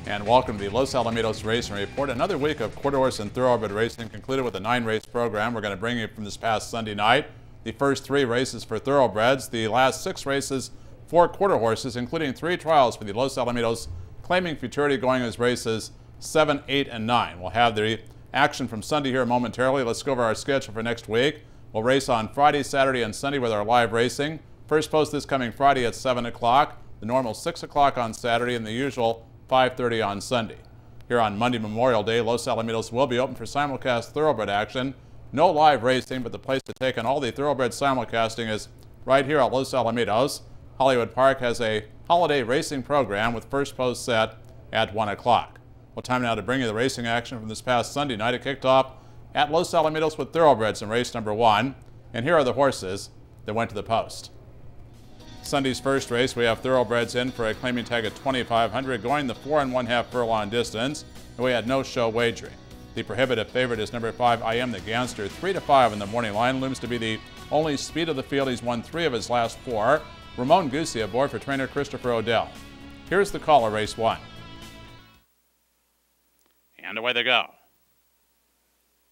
And welcome to the Los Alamitos Racing Report. Another week of quarter horse and thoroughbred racing concluded with a 9-race program. We're going to bring you from this past Sunday night. The first 3 races for thoroughbreds, the last 6 races for quarter horses, including 3 trials for the Los Alamitos claiming futurity going as races 7, 8, and 9. We'll have the action from Sunday here momentarily. Let's go over our schedule for next week. We'll race on Friday, Saturday, and Sunday with our live racing. First post this coming Friday at 7 o'clock, the normal 6 o'clock on Saturday, and the usual 5:30 on Sunday. Here on Monday, Memorial Day, Los Alamitos will be open for simulcast thoroughbred action. No live racing, but the place to take in all the thoroughbred simulcasting is right here at Los Alamitos. Hollywood Park has a holiday racing program with first post set at 1 o'clock. Well, time now to bring you the racing action from this past Sunday night. It kicked off at Los Alamitos with thoroughbreds in race number 1. And here are the horses that went to the post. Sunday's first race, we have thoroughbreds in for a claiming tag at 2,500, going the 4 1/2 furlong distance, and we had no show wagering. The prohibitive favorite is number 5, I Am the Gangster. 3 to 5 in the morning line, looms to be the only speed of the field. He's won 3 of his last 4. Ramon Goosey aboard for trainer Christopher Odell. Here's the caller, race 1. And away they go.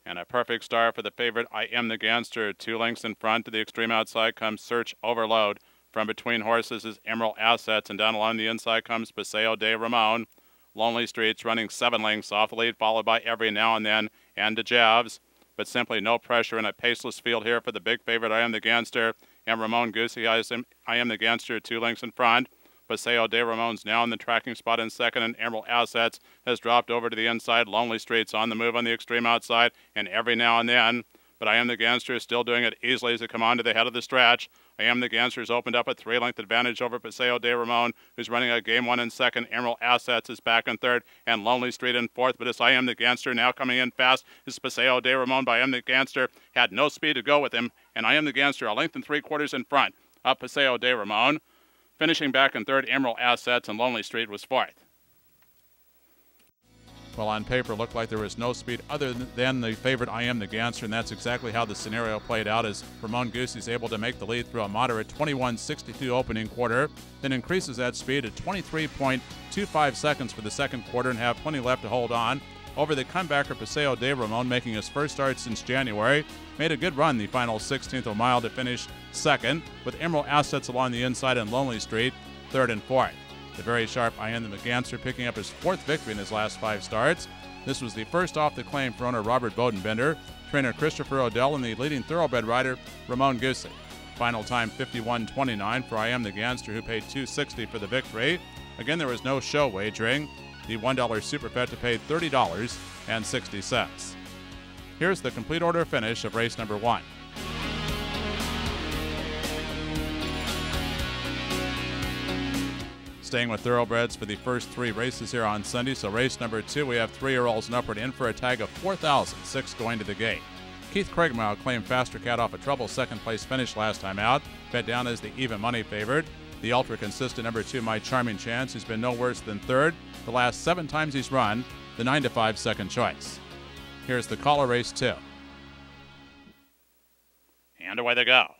And a perfect start for the favorite, I Am the Gangster. 2 lengths in front. To the extreme outside comes Search Overload. From between horses is Emerald Assets, and down along the inside comes Paseo de Ramon. Lonely Streets running 7 lengths off the lead, followed by Every Now and Then and DeJavs. But simply no pressure in a paceless field here for the big favorite, I Am the Gangster. And Ramon Goosey, I Am the Gangster, 2 lengths in front. Paseo de Ramon's now in the tracking spot in second, and Emerald Assets has dropped over to the inside. Lonely Streets on the move on the extreme outside, and Every Now and Then. But I Am the Gangster is still doing it easily as they come on to the head of the stretch. I Am the Gangster has opened up a 3-length advantage over Paseo de Ramon, who's running a game 1 in second. Emerald Assets is back in third, and Lonely Street in fourth. But it's I Am the Gangster now coming in fast. Is Paseo de Ramon, but I Am the Gangster had no speed to go with him, and I Am the Gangster a length and 3/4 in front of Paseo de Ramon. Finishing back in third, Emerald Assets, and Lonely Street was fourth. Well, on paper, it looked like there was no speed other than the favorite, I Am the Gangster, and that's exactly how the scenario played out as Ramon Goosey is able to make the lead through a moderate 21:62 opening quarter, then increases that speed to 23.25 seconds for the second quarter and have plenty left to hold on. Over the comebacker, Paseo de Ramon, making his first start since January, made a good run the final 16th of a mile to finish second, with Emerald Assets along the inside and Lonely Street third and fourth. The very sharp I Am the Gangster picking up his 4th victory in his last 5 starts. This was the first off the claim for owner Robert Bodenbender, trainer Christopher Odell, and the leading thoroughbred rider Ramon Goosey. Final time 51:29 for I Am the Gangster, who paid $260 for the victory. Again, there was no show wagering. The $1 super bet to pay $30.60. Here's the complete order finish of race number 1. Staying with thoroughbreds for the first 3 races here on Sunday. So race number 2, we have 3-year-olds and upward in for a tag of 4,006 going to the gate. Keith Craigmile claimed Faster Cat off a trouble second-place finish last time out, bet down as the even money favorite. The ultra-consistent number 2, My Charming Chance, has been no worse than third the last 7 times he's run, the 9 to 5 second choice. Here's the caller, race 2. And away they go.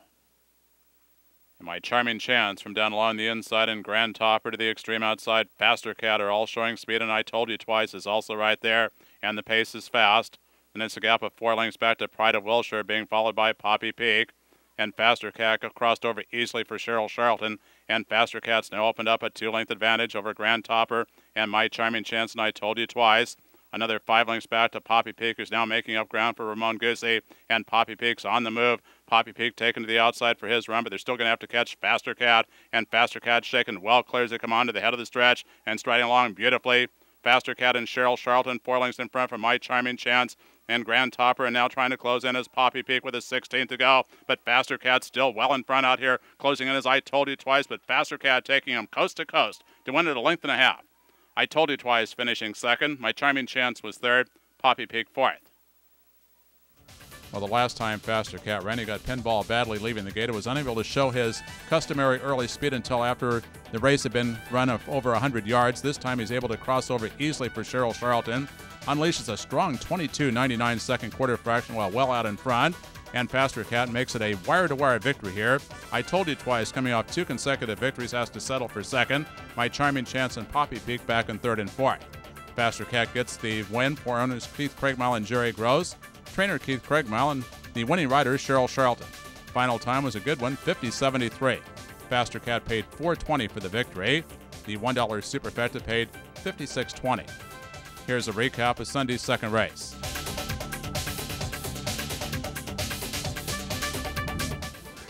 My Charming Chance from down along the inside, and Grand Topper to the extreme outside. Faster Cat are all showing speed, and I Told You Twice is also right there, and the pace is fast. And it's a gap of 4 lengths back to Pride of Wilshire, being followed by Poppy Peak. And Faster Cat crossed over easily for Cheryl Charlton, and Faster Cat's now opened up a 2-length advantage over Grand Topper and My Charming Chance and I Told You Twice. Another 5 lengths back to Poppy Peak, who's now making up ground for Ramon Goosey, and Poppy Peak's on the move. Poppy Peak taken to the outside for his run, but they're still going to have to catch Faster Cat, and Faster Cat shaken well clear as they come on to the head of the stretch and striding along beautifully. Faster Cat and Cheryl Charlton 4 lengths in front from My Charming Chance, and Grand Topper and now trying to close in as Poppy Peak with a 16th to go, but Faster Cat still well in front out here, closing in as I Told You Twice, but Faster Cat taking him coast to coast to win it a length and a half. I Told You Twice finishing second. My Charming Chance was third. Poppy Peak fourth. Well, the last time Faster Cat ran, he got pinball badly leaving the gate. It was unable to show his customary early speed until after the race had been run of over 100 yards. This time he's able to cross over easily for Cheryl Charlton. Unleashes a strong 22.99 second quarter fraction while well out in front. And Faster Cat makes it a wire-to-wire victory here. I Told You Twice, coming off 2 consecutive victories, has to settle for second. My Charming Chance and Poppy Peak back in third and fourth. Faster Cat gets the win for owners Keith Craigmile and Jerry Gross. Trainer Keith Craigmile and the winning rider Cheryl Charlton. Final time was a good one, 50.73. Faster Cat paid $4.20 for the victory. The $1 superfecta paid $56.20. Here's a recap of Sunday's second race.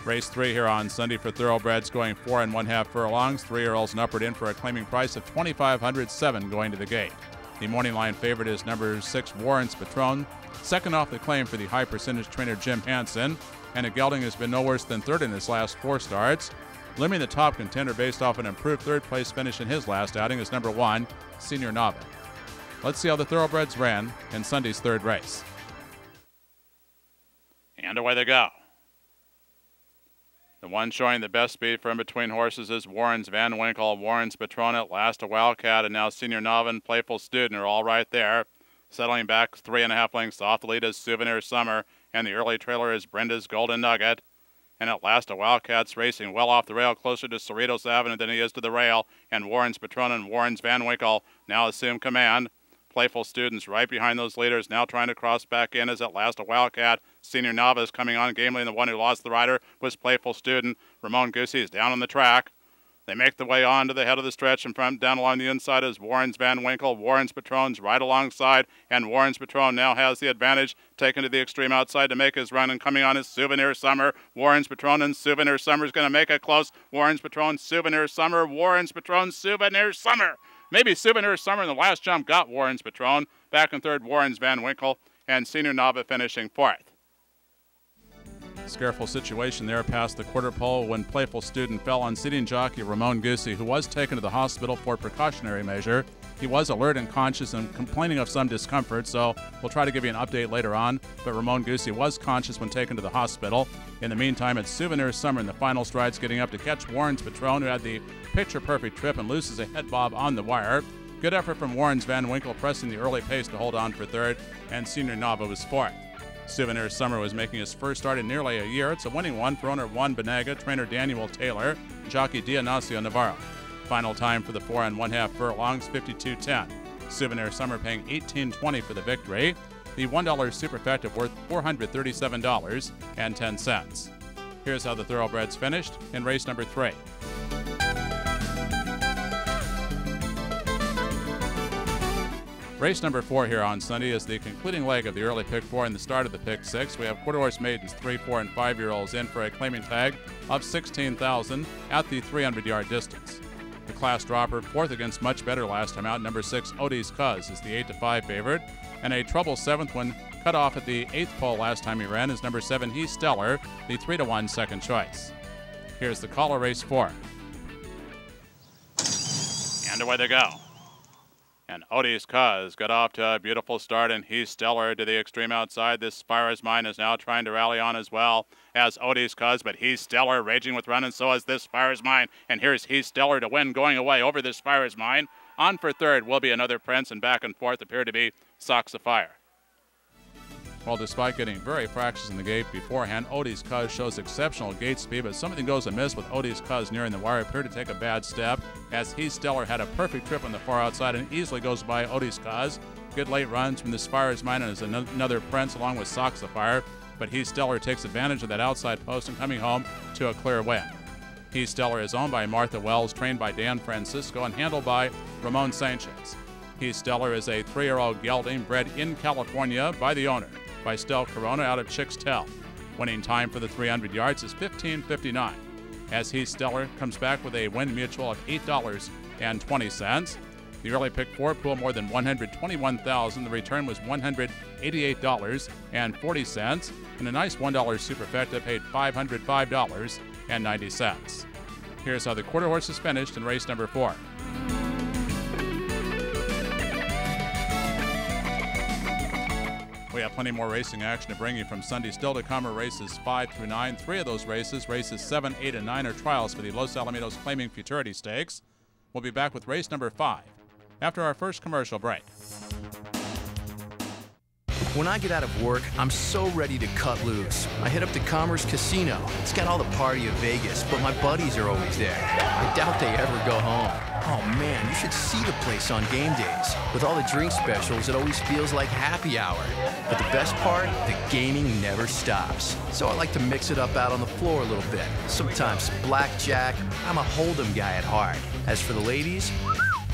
Race 3 here on Sunday for thoroughbreds going 4 1/2 furlongs. 3-year-olds and upward in for a claiming price of $2,507 going to the gate. The morning line favorite is number 6 Warren's Patron. Second off the claim for the high percentage trainer Jim Hansen. And a gelding has been no worse than third in his last 4 starts. Looming the top contender based off an improved third place finish in his last outing is number 1, Senior Nava. Let's see how the thoroughbreds ran in Sunday's third race. And away they go. The one showing the best speed from between horses is Warren's Van Winkle, Warren's Patron at last, a Wildcat, and now Senior Nava and Playful Student are all right there. Settling back 3 1/2 lengths off the lead is Souvenir Summer, and the early trailer is Brenda's Golden Nugget. And at last, a Wildcat's racing well off the rail, closer to Cerritos Avenue than he is to the rail, and Warren's Patron and Warren's Van Winkle now assume command. Playful Students right behind those leaders, now trying to cross back in as at last a Wildcat. Senior Nava is coming on gamely, and the one who lost the rider was Playful Student. Ramon Goosey is down on the track. They make the way on to the head of the stretch, and from down along the inside is Warren's Van Winkle. Warren's Patron's right alongside, and Warren's Patron now has the advantage, taken to the extreme outside to make his run, and coming on is Souvenir Summer. Warren's Patron and Souvenir Summer is going to make it close. Warren's Patron, Souvenir Summer, Warren's Patron, Souvenir Summer. Maybe Souvenir Summer in the last jump got Warren's Patron. Back in third, Warren's Van Winkle, and Senior Nava finishing fourth. Scareful situation there past the quarter pole when Playful Student fell on seating jockey Ramon Goosey, who was taken to the hospital for precautionary measure. He was alert and conscious and complaining of some discomfort, so we'll try to give you an update later on. But Ramon Goosey was conscious when taken to the hospital. In the meantime, it's Souvenir Summer in the final strides getting up to catch Warren's Patron, who had the picture-perfect trip and loses a head bob on the wire. Good effort from Warren's Van Winkle, pressing the early pace to hold on for third, and Senior Nava was fourth. Souvenir Summer was making his first start in nearly a year. It's a winning one for owner Juan Benaga, trainer Daniel Taylor, jockey Dionisio Navarro. Final time for the 4 1/2 furlongs, 52.10. Souvenir Summer paying $18.20 for the victory. The $1 superfecta worth $437.10. Here's how the thoroughbreds finished in race number 3. Race number 4 here on Sunday is the concluding leg of the early pick 4 and the start of the pick 6. We have quarter horse maidens, 3, 4, and 5-year-olds in for a claiming tag of $16,000 at the 300-yard distance. The class dropper, fourth against much better last time out, number 6, Odie's Cuz, is the 8-5 favorite, and a trouble 7th one cut off at the 8th pole last time he ran is number 7, He's Stellar, the 3-1 second choice. Here's the caller race 4. And away they go. And Odie's Cuz got off to a beautiful start, and He's Stellar to the extreme outside. This Spira's Mine is now trying to rally on as well as Odie's Cuz, but He's Stellar raging with run, and so is this Spira's Mine. And here's He's Stellar to win, going away over this Spira's Mine. On for third will be Another Prince, and back and forth appear to be Socks of Fire. Well, despite getting very fractious in the gate beforehand, Odie's Cuz shows exceptional gate speed, but something goes amiss with Odie's Cuz nearing the wire. Appeared to take a bad step, as He's Stellar had a perfect trip on the far outside and easily goes by Odie's Cuz. Good late runs from the Spira's Mine and is Another Prince along with Socks of Fire, but He's Stellar takes advantage of that outside post and coming home to a clear win. He's Stellar is owned by Martha Wells, trained by Dan Francisco, and handled by Ramon Sanchez. He's Stellar is a 3-year-old gelding bred in California by the owner, by Stel Corona out of Chick's-Tell. Winning time for the 300 yards is 15:59. As He's Stellar comes back with a win mutual of $8.20. The early pick 4 pool more than $121,000. The return was $188.40, and a nice $1 superfecta paid $505.90. Here's how the quarter horses finished in race number 4. We have plenty more racing action to bring you from Sunday. Still to come are races 5 through 9. 3 of those races, races 7, 8, and 9, are trials for the Los Alamitos Claiming Futurity Stakes. We'll be back with race number 5 after our first commercial break. When I get out of work, I'm so ready to cut loose. I head up to Commerce Casino. It's got all the party of Vegas, but my buddies are always there. I doubt they ever go home. Oh man, you should see the place on game days. With all the drink specials, it always feels like happy hour. But the best part, the gaming never stops. So I like to mix it up out on the floor a little bit. Sometimes blackjack. I'm a hold'em guy at heart. As for the ladies,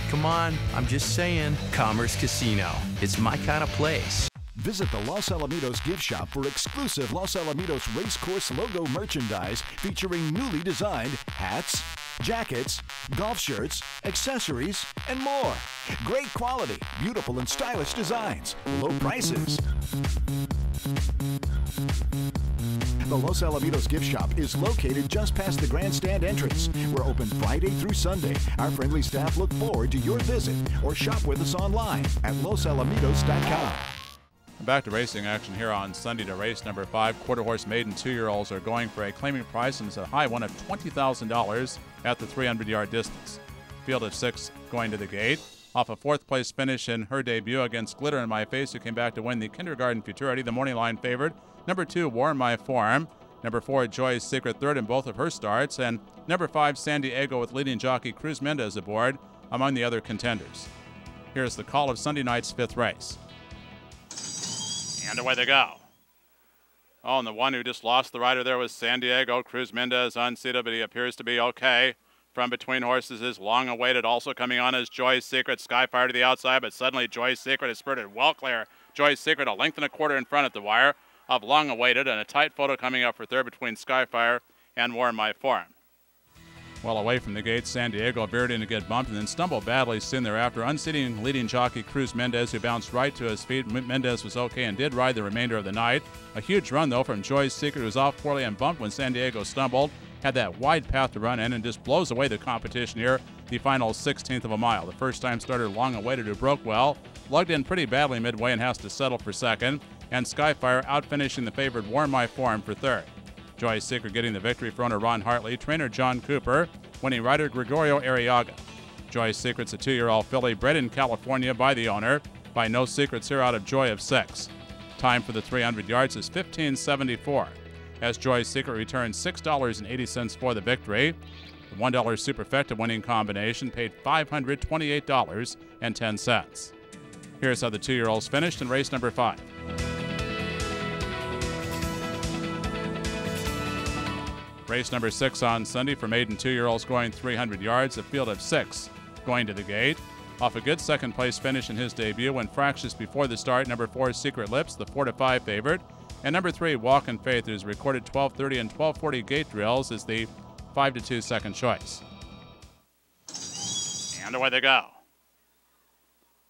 come on, I'm just saying, Commerce Casino. It's my kind of place. Visit the Los Alamitos gift shop for exclusive Los Alamitos Racecourse logo merchandise featuring newly designed hats, jackets, golf shirts, accessories, and more. Great quality, beautiful and stylish designs, low prices. The Los Alamitos gift shop is located just past the grandstand entrance. We're open Friday through Sunday. Our friendly staff look forward to your visit or shop with us online at losalamitos.com. Back to racing action here on Sunday to race number 5. Quarter horse maiden 2-year-olds are going for a claiming price, and it's a high one of $20,000 at the 300-yard distance. Field of 6 going to the gate. Off a 4th place finish in her debut against Glitter in My Face, who came back to win the Kindergarten Futurity, the morning line favored. Number 2, Warm My Form. Number 4, Joy's Secret, third in both of her starts. And number 5, San Diego, with leading jockey Cruz Mendez aboard, among the other contenders. Here's the call of Sunday night's 5th race. And away they go. Oh, and the one who just lost the rider there was San Diego. Cruz Mendez unseated, but he appears to be okay. From between horses is long awaited. Also coming on is Joy's Secret. Skyfire to the outside, but suddenly Joy's Secret is spurted well clear. Joy's Secret a length and a quarter in front at the wire of long awaited, and a tight photo coming up for third between Skyfire and Warm My Form. Well away from the gate, San Diego veered in to get bumped and then stumbled badly soon thereafter, unseating leading jockey Cruz Mendez, who bounced right to his feet. Mendez was okay and did ride the remainder of the night. A huge run, though, from Joy's Secret, who was off poorly and bumped when San Diego stumbled. Had that wide path to run in and just blows away the competition here, the final 16th of a mile. The first-time starter long awaited, who broke well, lugged in pretty badly midway and has to settle for second. And Skyfire out-finishing the favored Warm My Form for third. Joy's Secret getting the victory for owner Ron Hartley, trainer John Cooper, winning rider Gregorio Arriaga. Joy's Secret's a 2-year-old filly bred in California by the owner. By No Secrets here out of Joy of 6. Time for the 300 yards is 15:74. As Joy's Secret returns $6.80 for the victory. The $1 superfecta winning combination paid $528.10. Here's how the 2-year-olds finished in race number 5. Race number 6 on Sunday for maiden 2-year-olds going 300 yards. A field of 6 going to the gate. Off a good second-place finish in his debut when fractious before the start. Number 4, Secret Lips, the 4-5 favorite. And number 3, Walk in Faith, who's recorded 12:30 and 12:40 gate drills, is the 5-2 second choice. And away they go.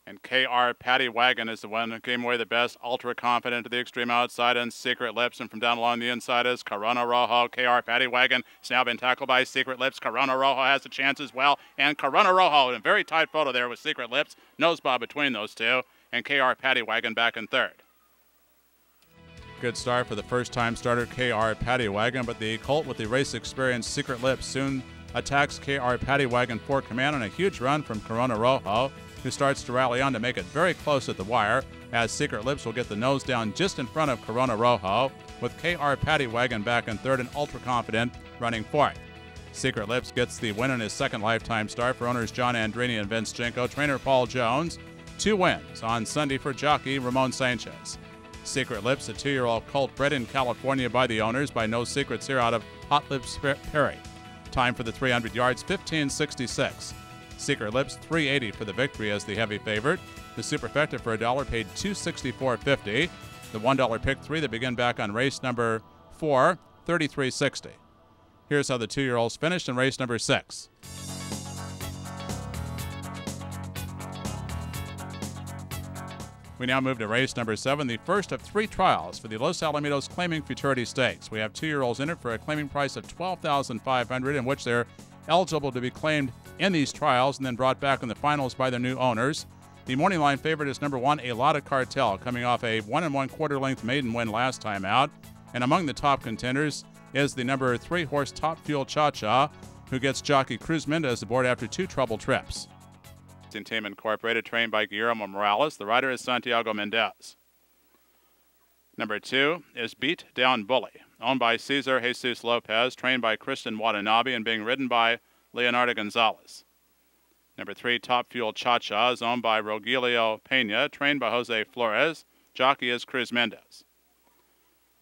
And KR Paddy Wagon is the one that came away the best, ultra confident to the extreme outside, and Secret Lips. And from down along the inside is Corona Rojo. KR Paddy Wagon has now been tackled by Secret Lips. Corona Rojo has a chance as well. And Corona Rojo in a very tight photo there with Secret Lips. Nose bob between those two. And KR Paddy Wagon back in third. Good start for the first-time starter KR Paddy Wagon, but the colt with the race experience Secret Lips soon attacks KR Paddy Wagon for command, and a huge run from Corona Rojo, who starts to rally on to make it very close at the wire, as Secret Lips will get the nose down just in front of Corona Rojo, with KR Paddy Wagon back in third and ultra confident running fourth. Secret Lips gets the win in his second lifetime start for owners John Andrini and Vince Jenko. Trainer Paul Jones, 2 wins on Sunday for jockey Ramon Sanchez. Secret Lips, a 2-year-old colt bred in California by the owners by No Secrets here out of Hot Lips Perry. Time for the 300 yards, 15:66. Secret Lips, $3.80 for the victory as the heavy favorite. The superfecta for $1 paid $264.50. The $1 pick 3 that begin back on race number 4, $33.60. Here's how the 2-year-olds finished in race number 6. We now move to race number 7, the first of 3 trials for the Los Alamitos Claiming Futurity Stakes. We have 2-year-olds in it for a claiming price of $12,500, in which they're eligible to be claimed in these trials and then brought back in the finals by their new owners. The morning line favorite is number 1, A Lotta Cartel, coming off a 1 1/4 length maiden win last time out. And among the top contenders is the number 3 horse Top Fuel Cha-Cha, who gets jockey Cruz Mendez aboard after 2 troubled trips. Team Incorporated, trained by Guillermo Morales. The rider is Santiago Mendez. Number 2 is Beat Down Bully, owned by Cesar Jesus Lopez, trained by Kristen Watanabe, and being ridden by Leonardo Gonzalez. Number 3, Top Fuel Cha-Cha, is owned by Rogelio Pena, trained by Jose Flores. Jockey is Cruz Mendez.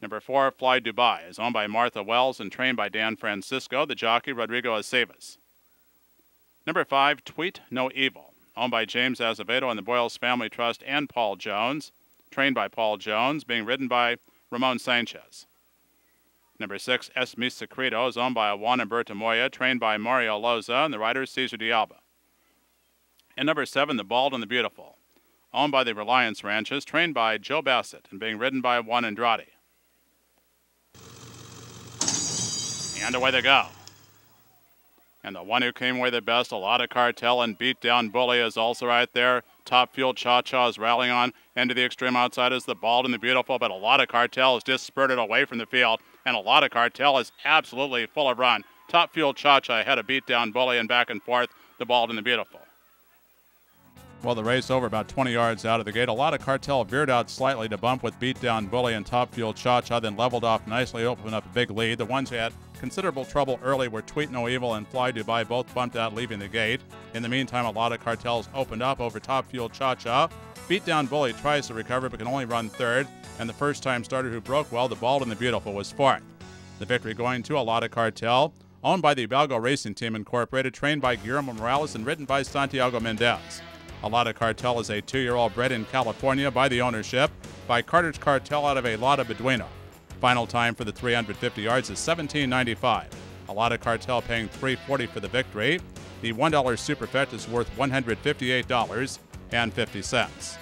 Number 4, Fly Dubai, is owned by Martha Wells and trained by Dan Francisco. The jockey, Rodrigo Aceves. Number 5, Tweet No Evil, owned by James Azevedo and the Boyles Family Trust and Paul Jones, trained by Paul Jones, being ridden by Ramon Sanchez. Number 6, Es Mi Secreto, is owned by Juan Humberto Moya, trained by Mario Loza, and the rider is Cesar de Alba. And number 7, The Bald and the Beautiful, owned by the Reliance Ranches, trained by Joe Bassett, and being ridden by Juan Andrade. And away they go. And the one who came away the best, A Lot of Cartel and Beat Down Bully, is also right there. Top Fuel Cha-Cha is rallying on. Into the extreme outside is The Bald and the Beautiful, but A Lot of Cartel is just spurted away from the field, and A Lot of Cartel is absolutely full of run. Top Fuel Cha-Cha ahead of Beat Down Bully, and back and forth, The Bald and the Beautiful. Well, the race over about 20 yards out of the gate. A Lot of Cartel veered out slightly to bump with Beat Down Bully and Top Fuel Cha-Cha, then leveled off nicely, opened up a big lead. The ones who had considerable trouble early were Tweet No Evil and Fly Dubai, both bumped out leaving the gate. In the meantime, A Lot of Cartels opened up over Top Fuel Cha-Cha. Beat Down Bully tries to recover but can only run third, and the first-time starter who broke well, The Bald and the Beautiful, was fourth. The victory going to A Lot of Cartel, owned by the Hidalgo Racing Team Incorporated, trained by Guillermo Morales and ridden by Santiago Mendez. A Lot of Cartel is a 2-year-old bred in California by the ownership by Carter's Cartel out of a Lot of Beduino. Final time for the 350 yards is 17.95. A Lot of Cartel paying $3.40 for the victory. The $1 Superfet is worth $158.50.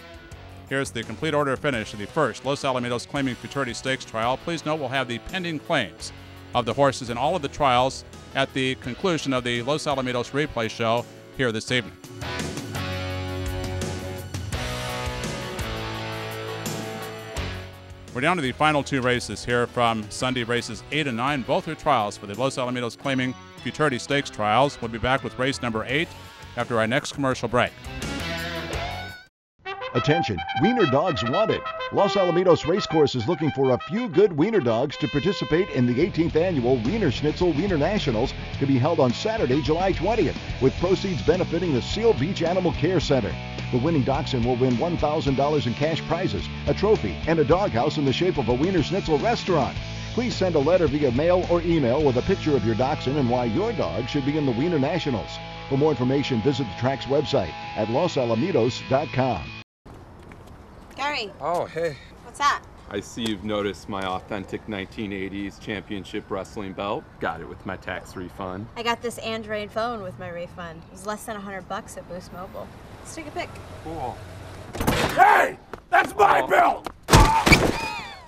Here's the complete order of finish of the first Los Alamitos Claiming Futurity Stakes trial. Please note we'll have the pending claims of the horses in all of the trials at the conclusion of the Los Alamitos Replay show here this evening. We're down to the final two races here from Sunday, races 8 and 9. Both are trials for the Los Alamitos Claiming Futurity Stakes trials. We'll be back with race number 8 after our next commercial break. Attention, wiener dogs wanted. Los Alamitos Racecourse is looking for a few good wiener dogs to participate in the 18th annual Wiener Schnitzel Wiener Nationals, to be held on Saturday, July 20th, with proceeds benefiting the Seal Beach Animal Care Center. The winning dachshund will win $1,000 in cash prizes, a trophy, and a doghouse in the shape of a Wiener Schnitzel restaurant. Please send a letter via mail or email with a picture of your dachshund and why your dog should be in the Wiener Nationals. For more information, visit the track's website at losalamitos.com. Gary. Oh, hey. What's that? I see you've noticed my authentic 1980s championship wrestling belt. Got it with my tax refund. I got this Android phone with my refund. It was less than $100 at Boost Mobile. Let's take a pic. Cool. Hey! That's my belt!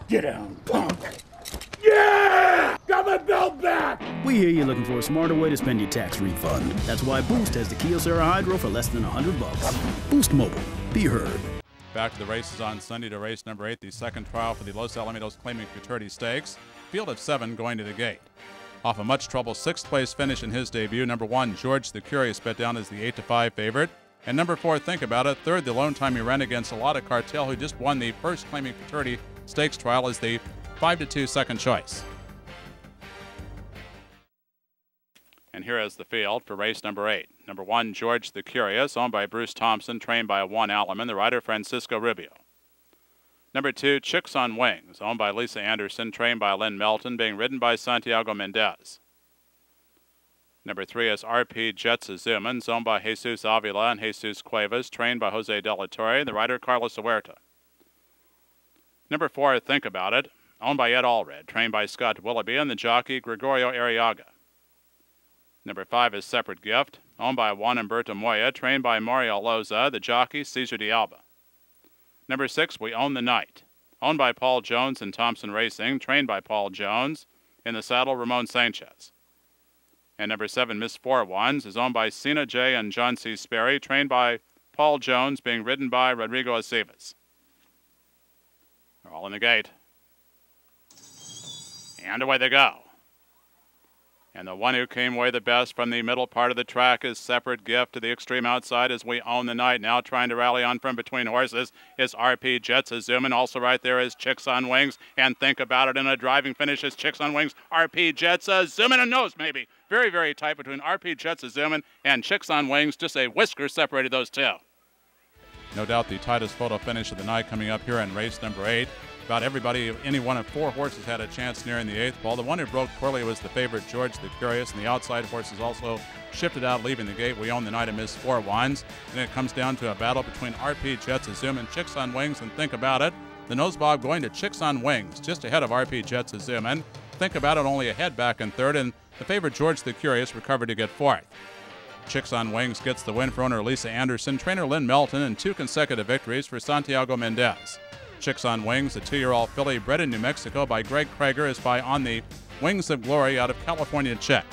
Get down, punk! Yeah! Got my belt back! We hear you're looking for a smarter way to spend your tax refund. That's why Boost has the Kyocera Hydro for less than $100. Boost Mobile. Be heard. Back to the races on Sunday to race number 8, the second trial for the Los Alamitos Claiming Futurity Stakes. Field of 7 going to the gate. Off a much trouble 6th place finish in his debut, number 1, George the Curious, bet down as the 8-5 favorite. And number 4, Think About It, third, the lone time he ran against A Lot of Cartel, who just won the first Claiming Futurity Stakes trial, as the 5-2 second choice. And here is the field for race number 8. Number 1, George the Curious, owned by Bruce Thompson, trained by Juan Alleman, the rider Francisco Rubio. Number 2, Chicks on Wings, owned by Lisa Anderson, trained by Lynn Melton, being ridden by Santiago Mendez. Number 3 is RP Jets Azumans, owned by Jesus Avila and Jesus Cuevas, trained by Jose De La Torre, the rider Carlos Huerta. Number 4, Think About It, owned by Ed Allred, trained by Scott Willoughby and the jockey Gregorio Arriaga. Number 5 is Separate Gift, owned by Juan Humberto Moya, trained by Mario Loza, the jockey Cesar de Alba. Number 6, We Own the Night, owned by Paul Jones and Thompson Racing, trained by Paul Jones, in the saddle Ramon Sanchez. And number 7, Miss Four Ones, is owned by Cena J. and John C. Sperry, trained by Paul Jones, being ridden by Rodrigo Aceves. They're all in the gate. And away they go. And the one who came away the best from the middle part of the track is Separate Gift to the extreme outside as we own the night. Now trying to rally on from between horses is RP Jets a zoom, and also right there is Chicks on Wings. And Think About It in a driving finish is Chicks on Wings, RP Jets a zooming, and nose maybe. Very, very tight between RP Jets a zooming and Chicks on Wings. Just a whisker separated those two. No doubt the tightest photo finish of the night coming up here in race number 8. About everybody, any one of 4 horses had a chance nearing the 8th ball. The one who broke poorly was the favorite George the Curious, and the outside horses also shifted out leaving the gate. We own the night and missed 4 winds. And it comes down to a battle between RP Jets a Zoom and Chicks on Wings, and Think About It. The nose bob going to Chicks on Wings, just ahead of RP Jets a Zoom, and Think About It only a head back in 3rd, and the favorite George the Curious recovered to get 4th. Chicks on Wings gets the win for owner Lisa Anderson, trainer Lynn Melton, and 2 consecutive victories for Santiago Mendez. Chicks on Wings, a 2-year-old filly bred in New Mexico by Greg Krager, is by On the Wings of Glory out of California Chick.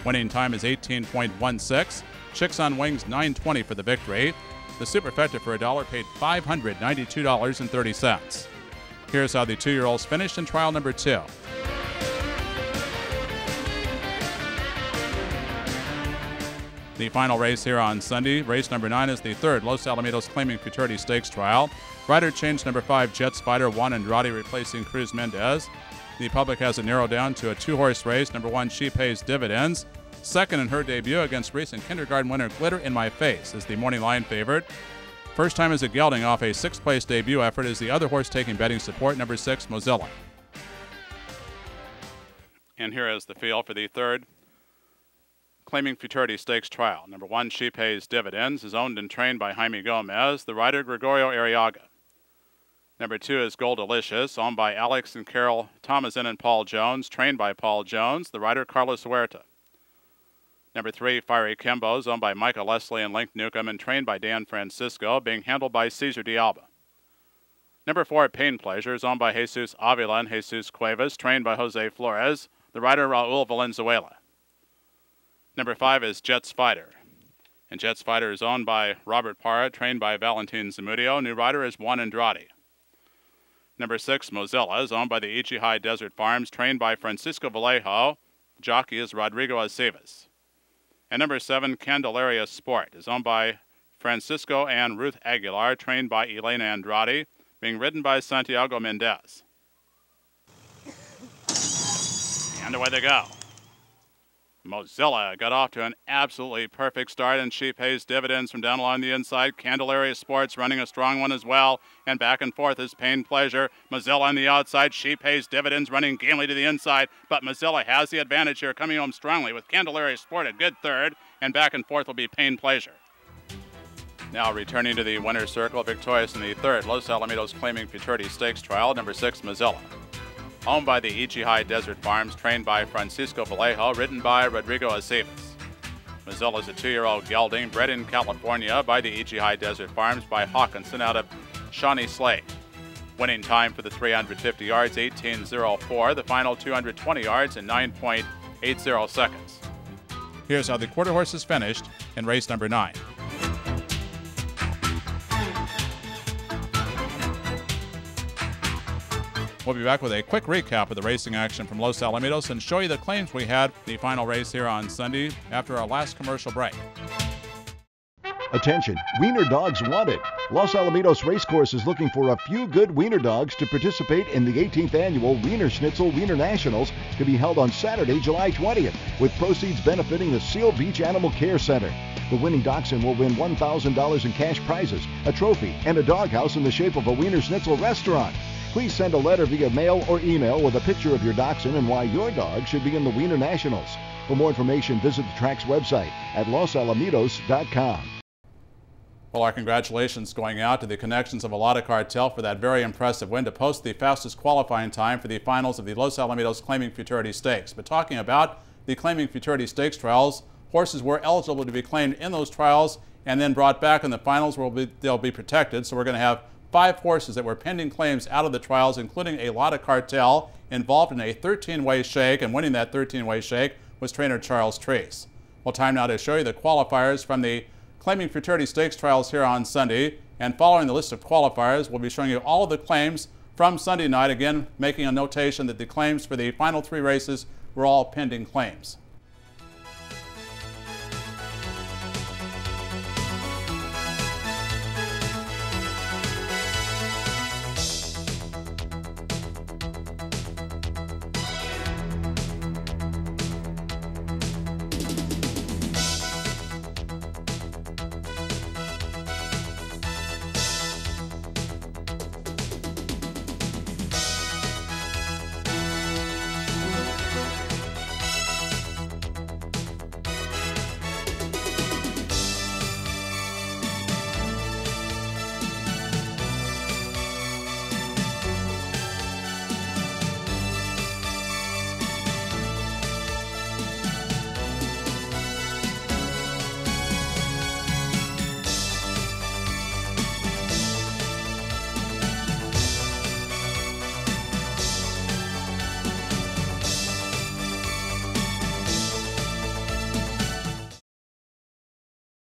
Winning time is 18.16. Chicks on Wings 9.20 for the victory. The superfecta for $1 paid $592.30. Here's how the 2-year-olds finished in trial number 2. The final race here on Sunday, race number 9, is the 3rd Los Alamitos Claiming Futurity Stakes trial. Rider change number 5, Jet Spider, Juan Andrade replacing Cruz Mendez. The public has it narrowed down to a 2-horse race. Number 1, She Pays Dividends. Second in her debut against recent kindergarten winner Glitter in My Face is the morning line favorite. First time as a gelding off a 6th place debut effort is the other horse taking betting support, number 6, Mozilla. And here is the field for the 3rd Claiming Futurity Stakes trial. Number 1, She Pays Dividends, is owned and trained by Jaime Gomez. The rider, Gregorio Arriaga. Number 2 is Goldalicious, owned by Alex and Carol Thomason and Paul Jones, trained by Paul Jones. The rider, Carlos Huerta. Number 3, Fiery Kimbo's, owned by Michael Leslie and Link Newcomb and trained by Dan Francisco, being handled by Cesar de Alba. Number 4, Pain Pleasure, is owned by Jesus Avila and Jesus Cuevas, trained by Jose Flores. The rider, Raul Valenzuela. Number 5 is Jet Spider. And Jet Spider is owned by Robert Parra, trained by Valentin Zamudio. New rider is Juan Andrade. Number 6, Mozilla, is owned by the Ichi High Desert Farms, trained by Francisco Vallejo. Jockey is Rodrigo Aceves. And number 7, Candelaria Sport, is owned by Francisco and Ruth Aguilar, trained by Elena Andrade, being ridden by Santiago Mendez. And away they go. Mozilla got off to an absolutely perfect start, and She Pays Dividends from down along the inside. Candelaria Sports running a strong one as well, and back and forth is Pain Pleasure. Mozilla on the outside. She Pays Dividends running gamely to the inside, but Mozilla has the advantage here, coming home strongly with Candelaria Sport a good 3rd, and back and forth will be Pain Pleasure. Now returning to the winner's circle, victorious in the 3rd Los Alamitos Claiming Futurity Stakes trial, number 6, Mozilla. Owned by the Ichi High Desert Farms, trained by Francisco Vallejo, ridden by Rodrigo Aceves. Mozilla is a 2-year-old gelding bred in California by the Ichi High Desert Farms by Hawkinson out of Shawnee Slade. Winning time for the 350 yards, 18.04. The final 220 yards in 9.80 seconds. Here's how the quarter horses finished in race number 9. We'll be back with a quick recap of the racing action from Los Alamitos and show you the claims we had the final race here on Sunday after our last commercial break. Attention, wiener dogs wanted. Los Alamitos Racecourse is looking for a few good wiener dogs to participate in the 18th annual Wiener Schnitzel Wiener Nationals to be held on Saturday, July 20th, with proceeds benefiting the Seal Beach Animal Care Center. The winning dachshund will win $1,000 in cash prizes, a trophy, and a doghouse in the shape of a Wiener Schnitzel restaurant. Please send a letter via mail or email with a picture of your dachshund and why your dog should be in the Wiener Nationals. For more information, visit the track's website at losalamitos.com. Well, our congratulations going out to the Connections of Alada Cartel for that very impressive win to post the fastest qualifying time for the finals of the Los Alamitos Claiming Futurity Stakes. But talking about the Claiming Futurity Stakes trials, horses were eligible to be claimed in those trials and then brought back in the finals where they'll be protected. So we're going to have 5 horses that were pending claims out of the trials, including a Alada Cartel involved in a 13-way shake, and winning that 13-way shake was trainer Charles Treese. Well, time now to show you the qualifiers from the Claiming Futurity Stakes trials here on Sunday, and following the list of qualifiers, we'll be showing you all of the claims from Sunday night, again making a notation that the claims for the final 3 races were all pending claims.